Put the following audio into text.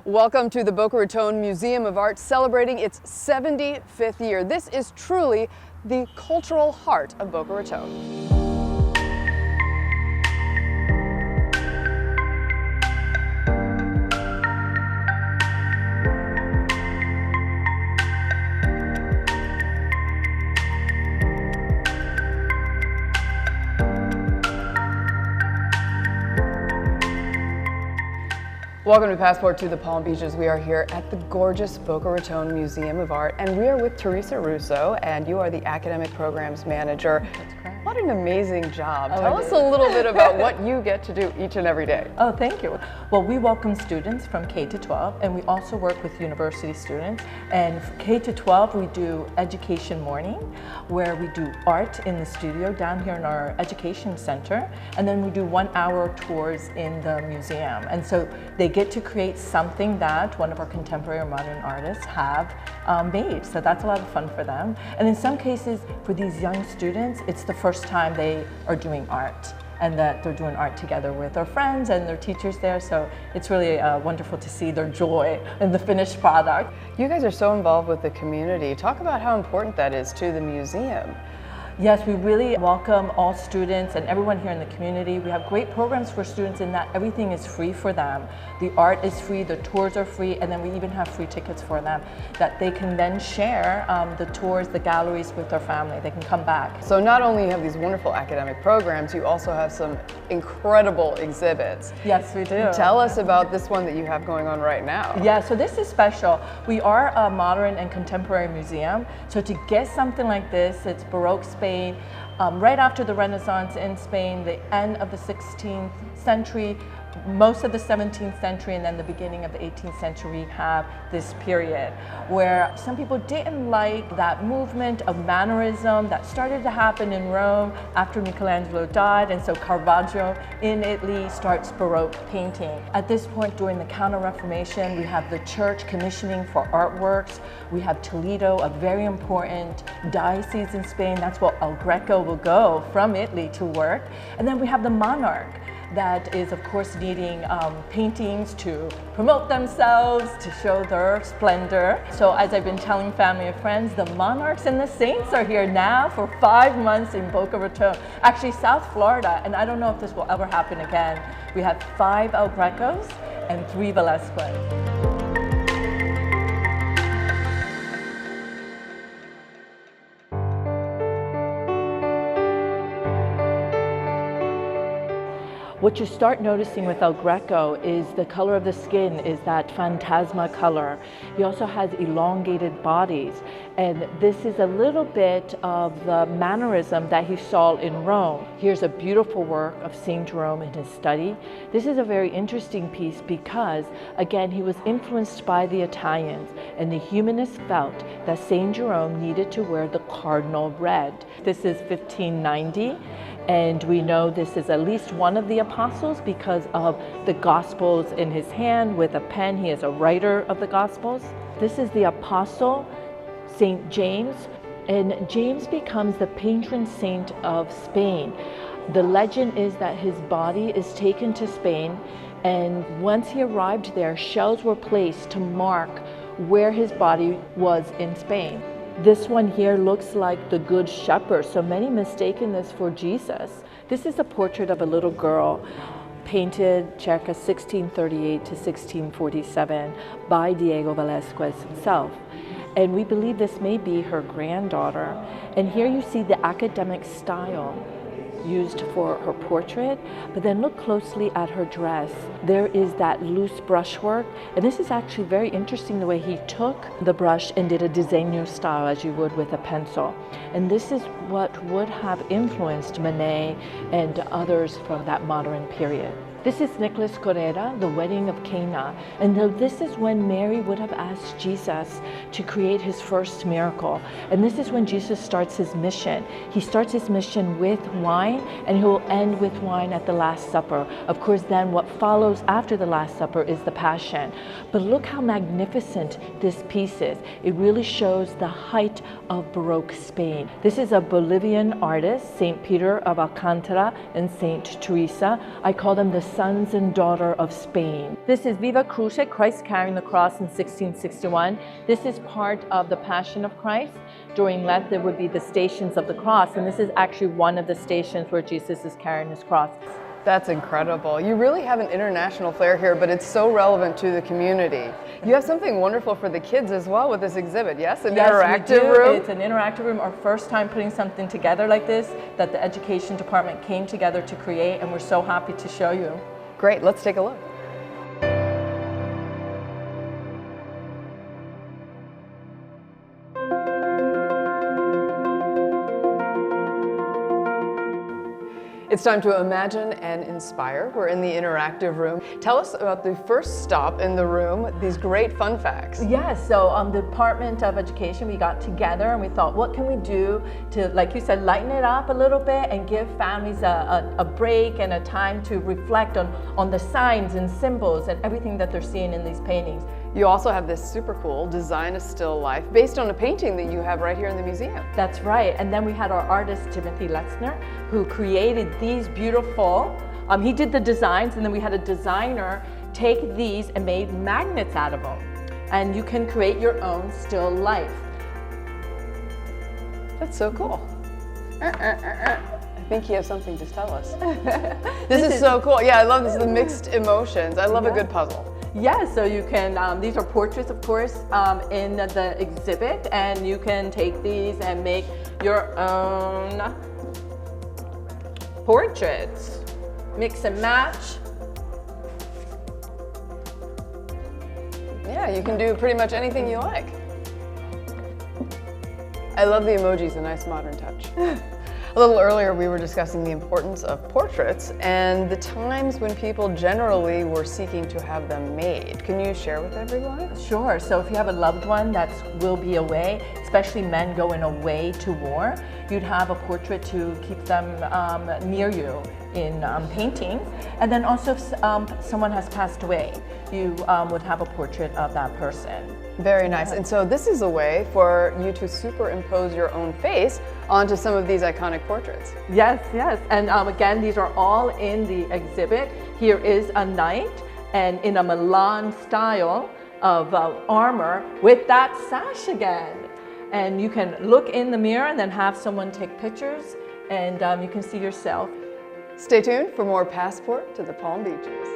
Welcome to the Boca Raton Museum of Art, celebrating its 75th year. This is truly the cultural heart of Boca Raton. Welcome to Passport to the Palm Beaches. We are here at the gorgeous Boca Raton Museum of Art, and we are with Teresa Russo, and you are the Academic Programs Manager. That's correct. What an amazing job. Oh, Tell us a little bit about what you get to do each and every day. Oh, thank you. Well, we welcome students from K to 12, and we also work with university students. And for K to 12, we do Education Morning, where we do art in the studio down here in our education center, and then we do 1 hour tours in the museum. And so they get to create something that one of our contemporary or modern artists have made. So that's a lot of fun for them. And in some cases, for these young students, it's the first time they are doing art, and that they're doing art together with their friends and their teachers there. So it's really wonderful to see their joy in the finished product. You guys are so involved with the community. Talk about how important that is to the museum. Yes, we really welcome all students and everyone here in the community. We have great programs for students in that everything is free for them. The art is free, the tours are free, and then we even have free tickets for them that they can then share the tours, the galleries with their family. They can come back. So not only have these wonderful academic programs, you also have some incredible exhibits. Yes, we do. Tell us about this one that you have going on right now. Yeah, so this is special. We are a modern and contemporary museum. So to get something like this, it's Baroque Spain, right after the Renaissance in Spain, the end of the 16th century, most of the 17th century, and then the beginning of the 18th century have this period where some people didn't like that movement of mannerism that started to happen in Rome after Michelangelo died, and so Caravaggio in Italy starts Baroque painting. At this point during the Counter-Reformation, we have the church commissioning for artworks. We have Toledo, a very important diocese in Spain. That's where El Greco will go from Italy to work. And then we have the monarch that is, of course, needing paintings to promote themselves, to show their splendor. So as I've been telling family and friends, the monarchs and the saints are here now for 5 months in Boca Raton, actually South Florida, and I don't know if this will ever happen again. We have 5 El Grecos and 3 Velasquez. What you start noticing with El Greco is the color of the skin is that phantasma color. He also has elongated bodies, and this is a little bit of the mannerism that he saw in Rome. Here's a beautiful work of St. Jerome in his study. This is a very interesting piece because, again, he was influenced by the Italians, and the humanists felt that St. Jerome needed to wear the cardinal red. This is 1590. And we know this is at least one of the apostles because of the Gospels in his hand with a pen. He is a writer of the Gospels. This is the apostle, St. James, and James becomes the patron saint of Spain. The legend is that his body is taken to Spain, and once he arrived there, shells were placed to mark where his body was in Spain. This one here looks like the Good Shepherd, so many mistaken this for Jesus. This is a portrait of a little girl painted circa 1638 to 1647 by Diego Velázquez himself. And we believe this may be her granddaughter. And here you see the academic style used for her portrait, but then look closely at her dress. There is that loose brushwork, and this is actually very interesting the way he took the brush and did a disegno style as you would with a pencil. And this is what would have influenced Manet and others from that modern period. This is Nicholas Correra, the wedding of Cana. And this is when Mary would have asked Jesus to create his first miracle. And this is when Jesus starts his mission. He starts his mission with wine, and he will end with wine at the Last Supper. Of course, then what follows after the Last Supper is the Passion. But look how magnificent this piece is. It really shows the height of Baroque Spain. This is a Bolivian artist, St. Peter of Alcantara and St. Teresa. I call them the sons and daughter of Spain. This is Viva Cruce, Christ carrying the cross in 1661. This is part of the Passion of Christ. During Lent, there would be the Stations of the Cross, and this is actually one of the stations where Jesus is carrying his cross. That's incredible. You really have an international flair here, but it's so relevant to the community. You have something wonderful for the kids as well with this exhibit, yes? An interactive room? It's an interactive room. Our first time putting something together like this that the education department came together to create, and we're so happy to show you. Great, let's take a look. It's time to imagine and inspire. We're in the interactive room. Tell us about the first stop in the room, these great fun facts. Yes, so the Department of Education, we got together and we thought, what can we do to, like you said, lighten it up a little bit and give families a break and a time to reflect on the signs and symbols and everything that they're seeing in these paintings. You also have this super cool design a still life based on a painting that you have right here in the museum. That's right. And then we had our artist, Timothy Letzner, who created these beautiful, he did the designs, and then we had a designer take these and made magnets out of them. And you can create your own still life. That's so cool. I think you have something to tell us. This is so cool. Yeah, I love this, the mixed emotions. I love a good puzzle. Yes, so you can, these are portraits, of course, in the exhibit, and you can take these and make your own portraits. Mix and match. Yeah, you can do pretty much anything you like. I love the emojis, a nice modern touch. A little earlier, we were discussing the importance of portraits and the times when people generally were seeking to have them made. Can you share with everyone? Sure. So if you have a loved one that will be away, especially men going away to war, you'd have a portrait to keep them near you in paintings. And then also if someone has passed away, you would have a portrait of that person. Very nice. And so this is a way for you to superimpose your own face onto some of these iconic portraits. Yes, yes. And again, these are all in the exhibit. Here is a knight, and in a Milan style of armor with that sash again. And you can look in the mirror and then have someone take pictures, and you can see yourself. Stay tuned for more Passport to the Palm Beaches.